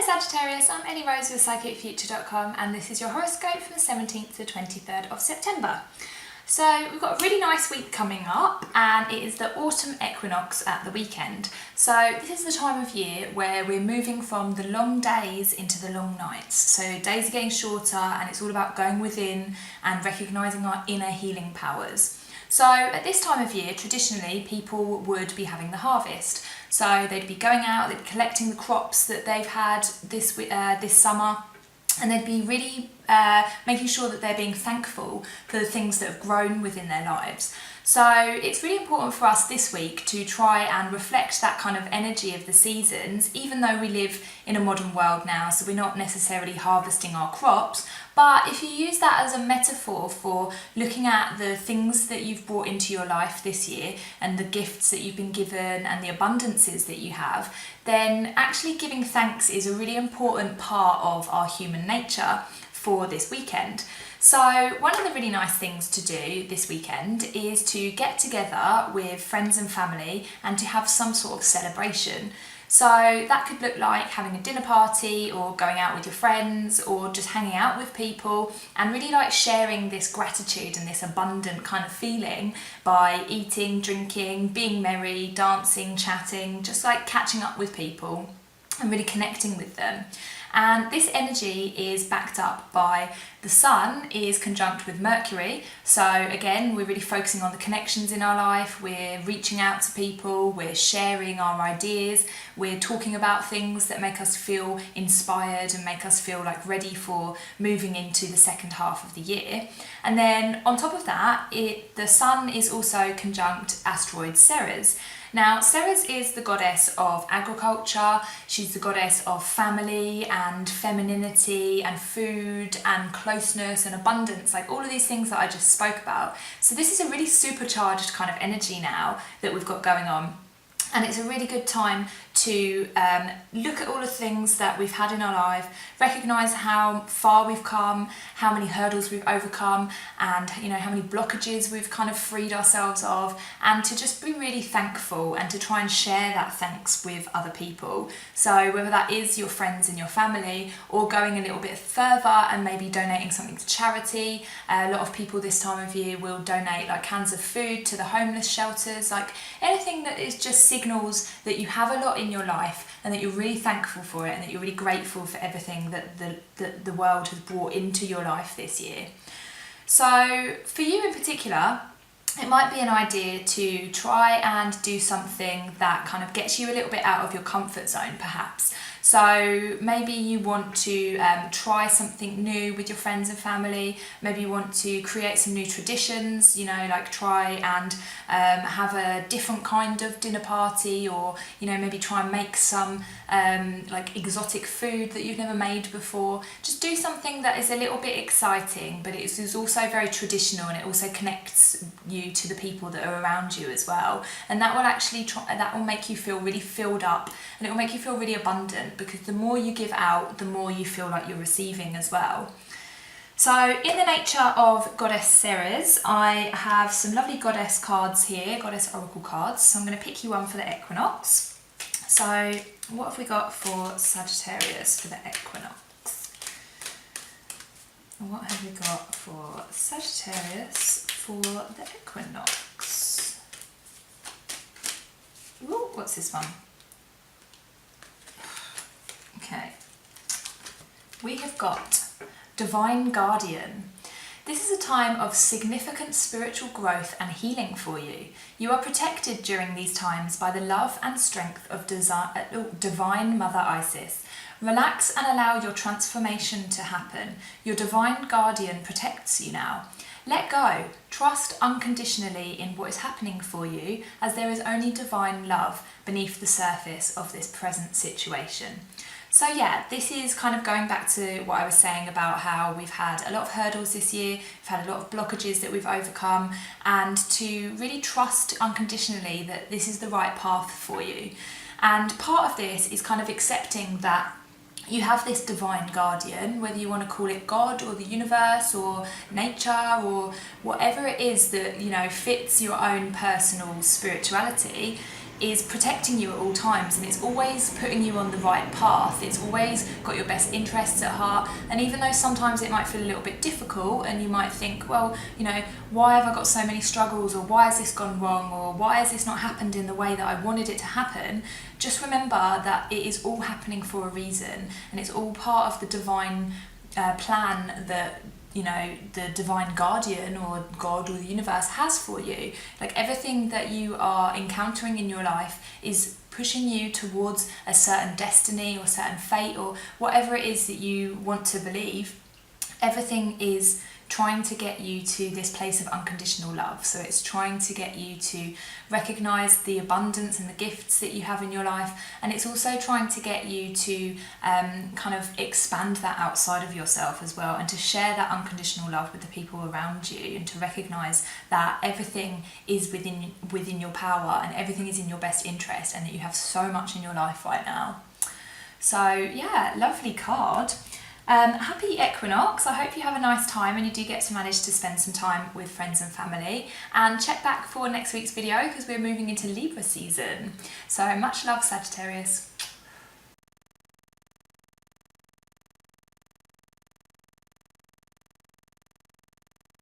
Hello Sagittarius, I'm Ellie Rose with PsychicFuture.com and this is your horoscope from the 17th to 23rd of September. So we've got a really nice week coming up and it is the autumn equinox at the weekend. So this is the time of year where we're moving from the long days into the long nights. So days are getting shorter and it's all about going within and recognising our inner healing powers. So at this time of year, traditionally, people would be having the harvest. So they'd be going out, they'd be collecting the crops that they've had this summer, and they'd be really making sure that they're being thankful for the things that have grown within their lives. So it's really important for us this week to try and reflect that kind of energy of the seasons, even though we live in a modern world now, so we're not necessarily harvesting our crops. But if you use that as a metaphor for looking at the things that you've brought into your life this year and the gifts that you've been given and the abundances that you have, then actually giving thanks is a really important part of our human nature for this weekend. So one of the really nice things to do this weekend is to get together with friends and family and to have some sort of celebration. So that could look like having a dinner party or going out with your friends or just hanging out with people and really like sharing this gratitude and this abundant kind of feeling by eating, drinking, being merry, dancing, chatting, just like catching up with people and really connecting with them. And this energy is backed up by the Sun is conjunct with Mercury. So again, we're really focusing on the connections in our life. We're reaching out to people, we're sharing our ideas, we're talking about things that make us feel inspired and make us feel like ready for moving into the second half of the year. And then on top of that, the Sun is also conjunct asteroid Ceres. Now, Ceres is the goddess of agriculture, she's the goddess of family and femininity and food and closeness and abundance, like all of these things that I just spoke about. So this is a really supercharged kind of energy now that we've got going on. And it's a really good time to look at all the things that we've had in our life, recognise how far we've come, how many hurdles we've overcome, and how many blockages we've kind of freed ourselves of, and to just be really thankful and to try and share that thanks with other people. So whether that is your friends and your family or going a little bit further and maybe donating something to charity. A lot of people this time of year will donate like cans of food to the homeless shelters, like anything that is just signals that you have a lot in your life and that you're really thankful for it and that you're really grateful for everything that the world has brought into your life this year. So for you in particular, it might be an idea to try and do something that kind of gets you a little bit out of your comfort zone perhaps. So maybe you want to try something new with your friends and family. Maybe you want to create some new traditions, like try and have a different kind of dinner party, or maybe try and make some like exotic food that you've never made before. Just do something that is a little bit exciting, but it is also very traditional and it also connects you to the people that are around you as well. And that will actually that will make you feel really filled up and it will make you feel really abundant, because the more you give out, the more you feel like you're receiving as well. So in the nature of Goddess Ceres, I have some lovely goddess cards here, goddess oracle cards. So I'm going to pick you one for the equinox. So what have we got for Sagittarius for the equinox? What have we got for Sagittarius for the equinox? Ooh, what's this one? Okay, we have got Divine Guardian. This is a time of significant spiritual growth and healing for you. You are protected during these times by the love and strength of Divine Mother Isis. Relax and allow your transformation to happen. Your Divine Guardian protects you now. Let go. Trust unconditionally in what is happening for you, as there is only divine love beneath the surface of this present situation. So yeah, this is kind of going back to what I was saying about how we've had a lot of hurdles this year, we've had a lot of blockages that we've overcome, and to really trust unconditionally that this is the right path for you. And part of this is kind of accepting that you have this divine guardian, whether you want to call it God or the universe or nature or whatever it is that fits your own personal spirituality. is protecting you at all times, and it's always putting you on the right path. It's always got your best interests at heart. And even though sometimes it might feel a little bit difficult and you might think, well, you know, why have I got so many struggles, or why has this gone wrong, or why has this not happened in the way that I wanted it to happen, just remember that it is all happening for a reason, and it's all part of the divine plan that, you know, the divine guardian or God or the universe has for you. Like, everything that you are encountering in your life is pushing you towards a certain destiny or certain fate, or whatever it is that you want to believe. Everything is trying to get you to this place of unconditional love. So it's trying to get you to recognize the abundance and the gifts that you have in your life, and it's also trying to get you to kind of expand that outside of yourself as well, and to share that unconditional love with the people around you, and to recognize that everything is within your power, and everything is in your best interest, and that you have so much in your life right now. So yeah, lovely card. Happy Equinox. I hope you have a nice time and you do get to manage to spend some time with friends and family, and check back for next week's video because we're moving into Libra season. So much love, Sagittarius.